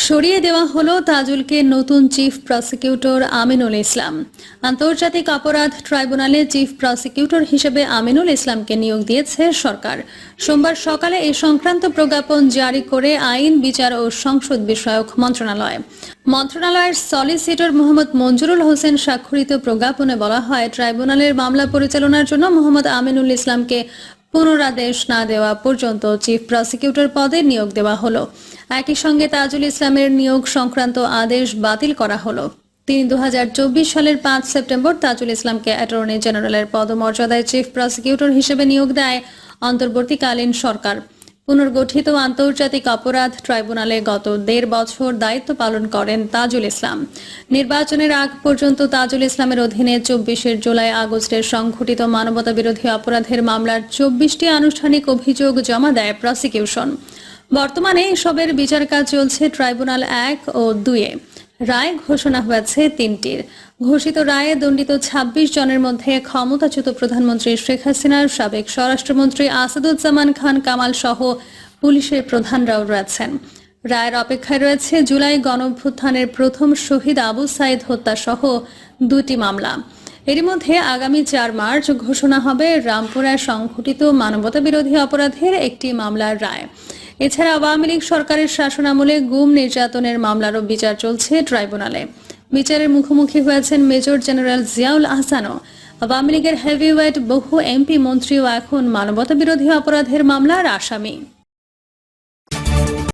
সরিয়ে দেওয়া হলো তাজুলকে নতুন চিফ প্রসিকিউটর আমিনুল ইসলাম। আন্তর্জাতিক অপরাধ ট্রাইব্যুনালে চিফ প্রসিকিউটর হিসেবে আমিনুল ইসলামকে নিয়োগ দিয়েছে সরকার। সোমবার সকালে এই সংক্রান্ত প্রজ্ঞাপন জারি করে আইন, বিচার ও সংসদ বিষয়ক মন্ত্রণালয়ের সলিসিটর মোহাম্মদ মঞ্জুরুল হোসেন স্বাক্ষরিত প্রজ্ঞাপনে বলা হয়, ট্রাইব্যুনালের মামলা পরিচালনার জন্য মোহাম্মদ আমিনুল ইসলামকে পুনরাদেশ না দেওয়া পর্যন্ত চিফ প্রসিকিউটর পদে নিয়োগ দেওয়া হলো। একই সঙ্গে তাজুল ইসলামের নিয়োগ সংক্রান্ত আদেশ বাতিল করা হলো। তিনি 2024 সালের 5 সেপ্টেম্বর তাজুল ইসলামকে অ্যাটর্নি জেনারেলের পদমর্যাদায় চিফ প্রসিকিউটর হিসেবে নিয়োগ দেয় অন্তর্বর্তীকালীন সরকার। পুনর্গঠিত আন্তর্জাতিক অপরাধ ট্রাইব্যুনালে গত 1.5 বছর দায়িত্ব পালন করেন তাজুল ইসলাম। নির্বাচনের আগ পর্যন্ত তাজুল ইসলামের অধীনে 24 জুলাই আগস্টের সংঘটিত মানবতা বিরোধী অপরাধের মামলার 24টি আনুষ্ঠানিক অভিযোগ জমা দেয় প্রসিকিউশন। বর্তমানে এসবের বিচার কাজ চলছে ট্রাইব্যুনাল 1 ও 2-এ। রায় ঘোষণা হয়েছে 3টির। ঘোষিত রায়ে দণ্ডিত 26 জনের মধ্যে ক্ষমতাচ্যুত প্রধানমন্ত্রী শেখ হাসিনার সাবেক স্বরাষ্ট্রমন্ত্রী আসাদুজ্জামান খান কামাল সহ পুলিশের প্রধানরাও রয়েছেন। রায়ের অপেক্ষায় রয়েছে জুলাই গণঅভ্যুত্থানের প্রথম শহীদ আবু সাইদ হত্যা সহ 2টি মামলা। এরই মধ্যে আগামী 4 মার্চ ঘোষণা হবে রামপুরায় সংঘটিত মানবতা বিরোধী অপরাধের একটি মামলার রায়। এছাড়া আওয়ামী লীগ সরকারের শাসনামলে গুম নির্যাতনের মামলারও বিচার চলছে ট্রাইব্যুনালে। বিচারের মুখোমুখি হয়েছেন মেজর জেনারেল জিয়াউল আহসানও। আওয়ামী লীগের হেভিওয়েট বহু এমপি মন্ত্রীও এখন মানবতা বিরোধী অপরাধের মামলার আসামি।